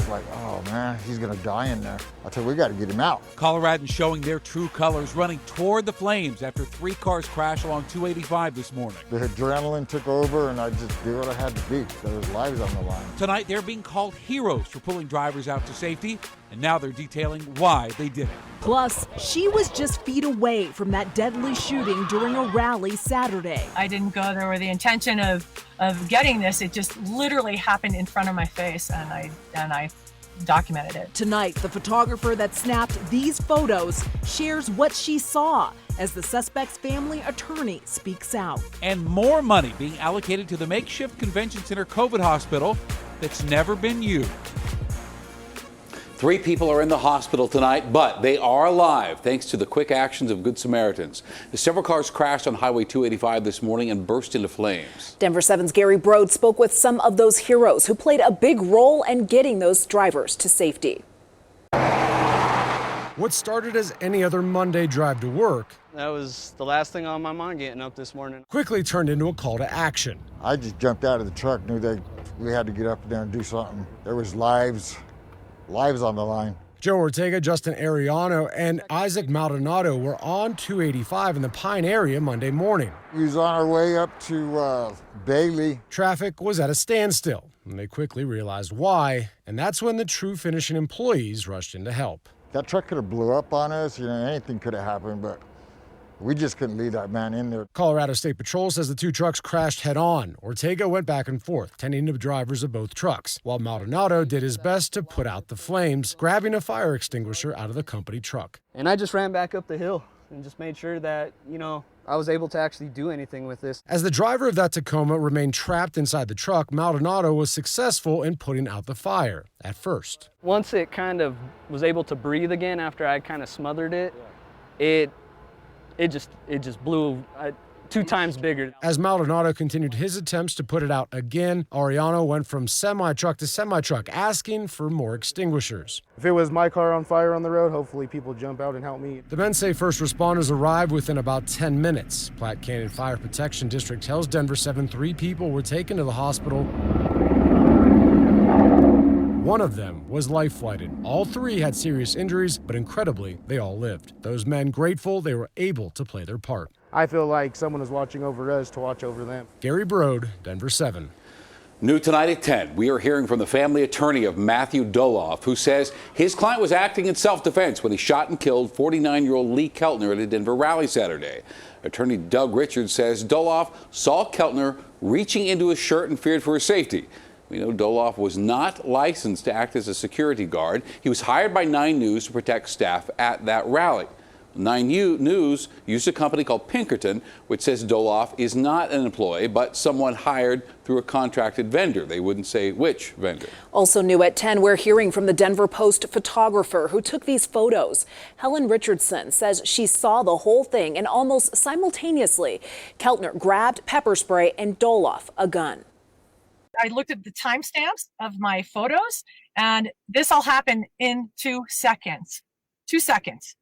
was like, oh man, he's gonna die in there. I said, we gotta get him out. Coloradans showing their true colors, running toward the flames after 3 cars crashed along 285 this morning. The adrenaline took over and I just did what I had to do. There was lives on the line. Tonight, they're being called heroes for pulling drivers out to safety, and now they're detailing why they did it. Plus, she was just feet away from that deadly shooting during a rally Saturday. I didn't go there with the intention of getting this. It just literally happened in front of my face, and I documented it. Tonight, the photographer that snapped these photos shares what she saw as the suspect's family attorney speaks out. And more money being allocated to the makeshift convention center COVID hospital that's never been used. 3 people are in the hospital tonight, but they are alive thanks to the quick actions of Good Samaritans. Several cars crashed on Highway 285 this morning and burst into flames. Denver7's Gary Brode spoke with some of those heroes who played a big role in getting those drivers to safety. What started as any other Monday drive to work, that was the last thing on my mind getting up this morning, quickly turned into a call to action. I just jumped out of the truck, knew that we had to get up there and do something. There was lives on the line. Joe Ortega, Justin Ariano, and Isaac Maldonado were on 285 in the Pine area Monday morning. We was on our way up to Bailey. Traffic was at a standstill, and they quickly realized why, and that's when the True Finishing employees rushed in to help. That truck could have blew up on us, anything could have happened, but we just couldn't leave that man in there. Colorado State Patrol says the 2 trucks crashed head-on. Ortega went back and forth, tending to the drivers of both trucks, while Maldonado did his best to put out the flames, grabbing a fire extinguisher out of the company truck. and I just ran back up the hill and just made sure that, I was able to actually do anything with this. As the driver of that Tacoma remained trapped inside the truck, Maldonado was successful in putting out the fire at first. Once it kind of was able to breathe again after I kind of smothered it, it just blew 2 times bigger. As Maldonado continued his attempts to put it out again, Ariano went from semi-truck to semi-truck, asking for more extinguishers. If it was my car on fire on the road, hopefully people jump out and help me. The men say first responders arrived within about 10 minutes. Platte Canyon Fire Protection District tells Denver7 3 people were taken to the hospital. One of them was life-flighted. All 3 had serious injuries, but incredibly, they all lived. Those men grateful they were able to play their part. I feel like someone is watching over us to watch over them. Gary Brode, Denver7. New tonight at 10, we are hearing from the family attorney of Matthew Doloff, who says his client was acting in self-defense when he shot and killed 49-year-old Lee Keltner at a Denver rally Saturday. Attorney Doug Richards says Doloff saw Keltner reaching into his shirt and feared for his safety. We know Doloff was not licensed to act as a security guard. He was hired by 9 News to protect staff at that rally. 9 News used a company called Pinkerton, which says Doloff is not an employee, but someone hired through a contracted vendor. They wouldn't say which vendor. Also new at 10, we're hearing from the Denver Post photographer who took these photos. Helen Richardson says she saw the whole thing, and almost simultaneously, Keltner grabbed pepper spray and Doloff a gun. I looked at the timestamps of my photos, and this all happened in 2 seconds. 2 seconds.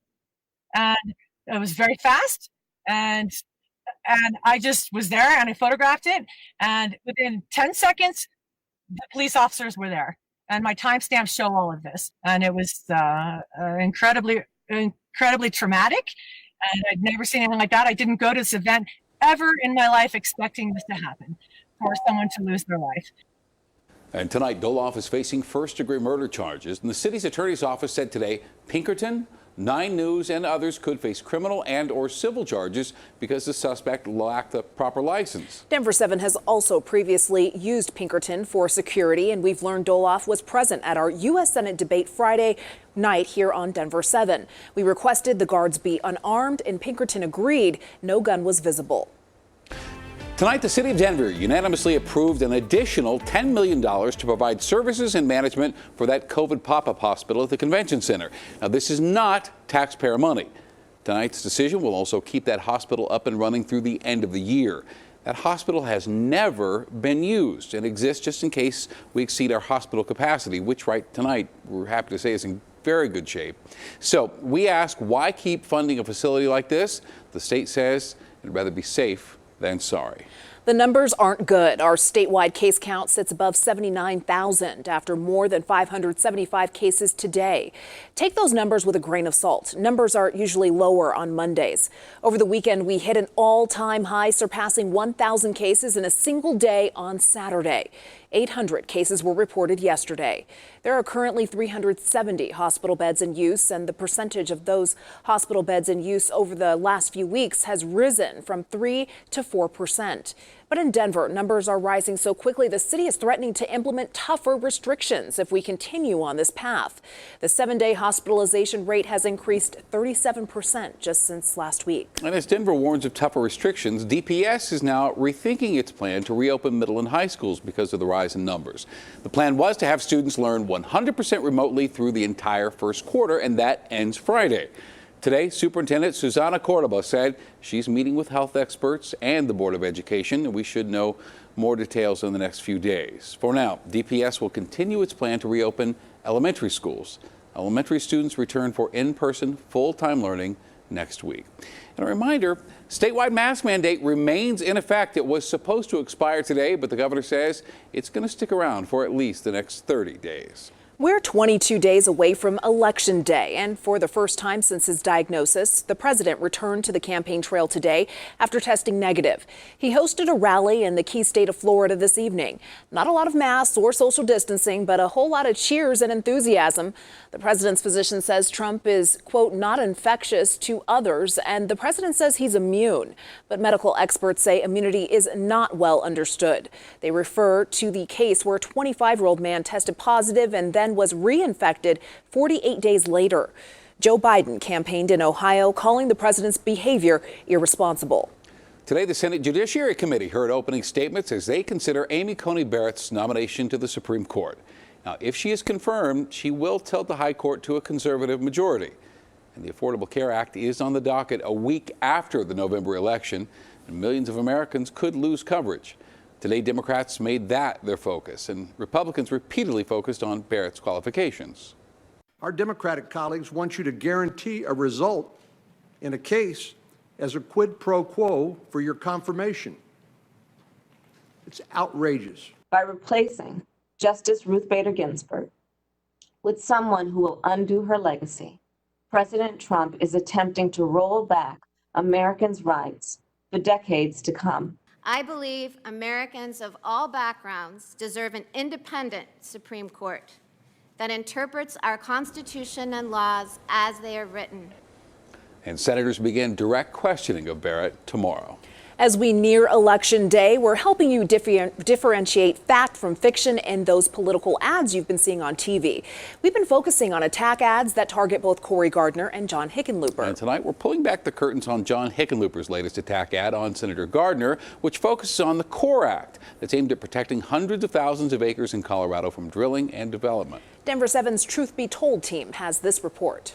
And it was very fast, and I just was there and I photographed it, and within 10 seconds the police officers were there, and my timestamps show all of this, and it was incredibly traumatic, and I'd never seen anything like that. I didn't go to this event ever in my life expecting this to happen, for someone to lose their life. And tonight, Doloff is facing first-degree murder charges, and the city's attorney's office said today Pinkerton, 9 News, and others could face criminal and/or civil charges because the suspect lacked the proper license. Denver7 has also previously used Pinkerton for security, and we've learned Doloff was present at our U.S. Senate debate Friday night here on Denver7. We requested the guards be unarmed, and Pinkerton agreed. No gun was visible. Tonight, the city of Denver unanimously approved an additional $10 million to provide services and management for that COVID pop-up hospital at the convention center. Now, this is not taxpayer money. Tonight's decision will also keep that hospital up and running through the end of the year. That hospital has never been used and exists just in case we exceed our hospital capacity, which right tonight, we're happy to say, is in very good shape. So we ask, why keep funding a facility like this? The state says it'd rather be safe than sorry. The numbers aren't good. Our statewide case count sits above 79,000 after more than 575 cases today. Take those numbers with a grain of salt. Numbers are usually lower on Mondays. Over the weekend, we hit an all-time high, surpassing 1,000 cases in a single day on Saturday. 800 cases were reported yesterday. There are currently 370 hospital beds in use, and the percentage of those hospital beds in use over the last few weeks has risen from 3 to 4%. But in Denver, numbers are rising so quickly the city is threatening to implement tougher restrictions if we continue on this path. The 7-day hospitalization rate has increased 37% just since last week. And as Denver warns of tougher restrictions, DPS is now rethinking its plan to reopen middle and high schools because of the rise in numbers. The plan was to have students learn 100% remotely through the entire first quarter, and that ends Friday. Today, Superintendent Susana Cordoba said she's meeting with health experts and the Board of Education, and we should know more details in the next few days. For now, DPS will continue its plan to reopen elementary schools. Elementary students return for in-person, full-time learning next week. And a reminder, statewide mask mandate remains in effect. It was supposed to expire today, but the governor says it's going to stick around for at least the next 30 days. We're 22 days away from Election Day, and for the first time since his diagnosis, the president returned to the campaign trail today after testing negative. He hosted a rally in the key state of Florida this evening. Not a lot of masks or social distancing, but a whole lot of cheers and enthusiasm. The president's physician says Trump is, quote, not infectious to others, and the president says he's immune. But medical experts say immunity is not well understood. They refer to the case where a 25-year-old man tested positive and then was reinfected 48 days later. Joe Biden campaigned in Ohio, calling the president's behavior irresponsible. Today, the Senate Judiciary Committee heard opening statements as they consider Amy Coney Barrett's nomination to the Supreme Court. Now, if she is confirmed, she will tilt the high court to a conservative majority. And the Affordable Care Act is on the docket a week after the November election, and millions of Americans could lose coverage. Today, Democrats made that their focus, and Republicans repeatedly focused on Barrett's qualifications. Our Democratic colleagues want you to guarantee a result in a case as a quid pro quo for your confirmation. It's outrageous. By replacing Justice Ruth Bader Ginsburg with someone who will undo her legacy, President Trump is attempting to roll back Americans' rights for decades to come. I believe Americans of all backgrounds deserve an independent Supreme Court that interprets our Constitution and laws as they are written. And senators begin direct questioning of Barrett tomorrow. As we near Election Day, we're helping you differentiate fact from fiction in those political ads you've been seeing on TV. We've been focusing on attack ads that target both Cory Gardner and John Hickenlooper. And tonight, we're pulling back the curtains on John Hickenlooper's latest attack ad on Senator Gardner, which focuses on the CORE Act that's aimed at protecting hundreds of thousands of acres in Colorado from drilling and development. Denver7's Truth Be Told team has this report.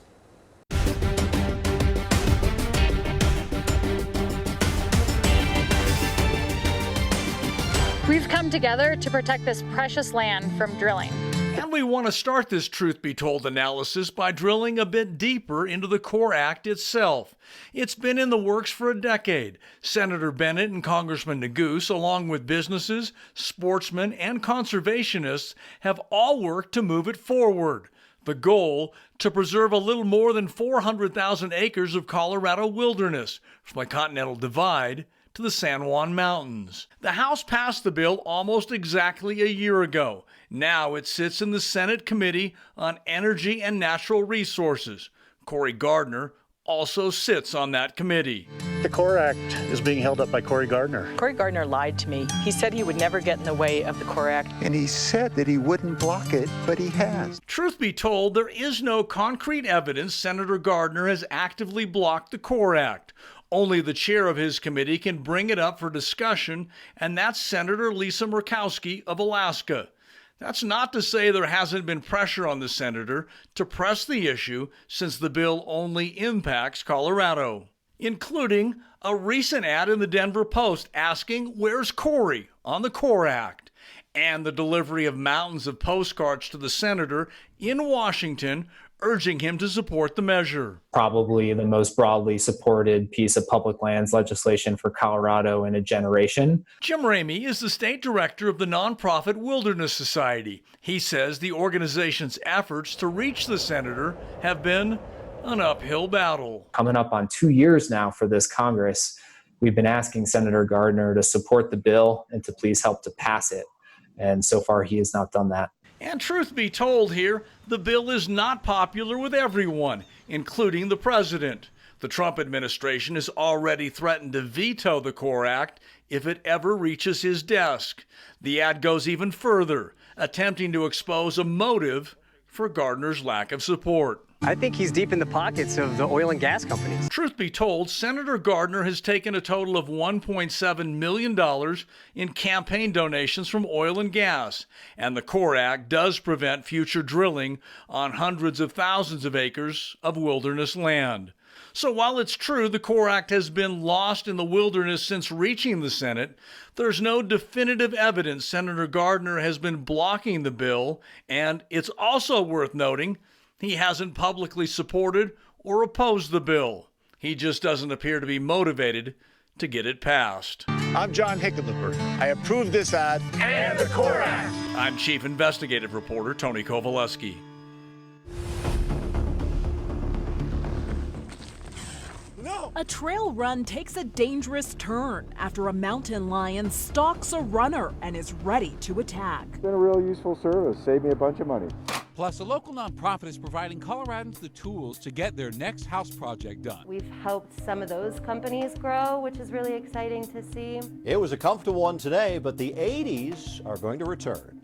We've come together to protect this precious land from drilling. And we want to start this Truth Be Told analysis by drilling a bit deeper into the CORE Act itself. It's been in the works for a decade. Senator Bennett and Congressman Neguse, along with businesses, sportsmen, and conservationists, have all worked to move it forward. The goal, to preserve a little more than 400,000 acres of Colorado wilderness, from the Continental Divide to the San Juan Mountains. The House passed the bill almost exactly a year ago. Now it sits in the Senate Committee on Energy and Natural Resources. Cory Gardner also sits on that committee. The CORE Act is being held up by Cory Gardner. Cory Gardner lied to me. He said he would never get in the way of the CORE Act. And he said that he wouldn't block it, but he has. Truth be told, there is no concrete evidence Senator Gardner has actively blocked the CORE Act. Only the chair of his committee can bring it up for discussion, and that's Senator Lisa Murkowski of Alaska. That's not to say there hasn't been pressure on the senator to press the issue, since the bill only impacts Colorado, including a recent ad in the Denver Post asking, "Where's Cory?" on the CORE Act, and the delivery of mountains of postcards to the senator in Washington urging him to support the measure. Probably the most broadly supported piece of public lands legislation for Colorado in a generation. Jim Ramey is the state director of the nonprofit Wilderness Society. He says the organization's efforts to reach the senator have been an uphill battle. Coming up on 2 years now for this Congress, we've been asking Senator Gardner to support the bill and to please help to pass it. And so far, he has not done that. And truth be told here, the bill is not popular with everyone, including the president. The Trump administration has already threatened to veto the CORE Act if it ever reaches his desk. The ad goes even further, attempting to expose a motive for Gardner's lack of support. I think he's deep in the pockets of the oil and gas companies. Truth be told, Senator Gardner has taken a total of $1.7 million in campaign donations from oil and gas, and the CORE Act does prevent future drilling on hundreds of thousands of acres of wilderness land. So while it's true the CORE Act has been lost in the wilderness since reaching the Senate, there's no definitive evidence Senator Gardner has been blocking the bill, and it's also worth noting he hasn't publicly supported or opposed the bill. He just doesn't appear to be motivated to get it passed. I'm John Hickenlooper. I approve this ad and the CORE Act. I'm Chief Investigative Reporter Tony Kovaleski. A trail run takes a dangerous turn after a mountain lion stalks a runner and is ready to attack. It's been a real useful service. Saved me a bunch of money. Plus, a local nonprofit is providing Coloradans the tools to get their next house project done. We've helped some of those companies grow, which is really exciting to see. It was a comfortable one today, but the 80s are going to return.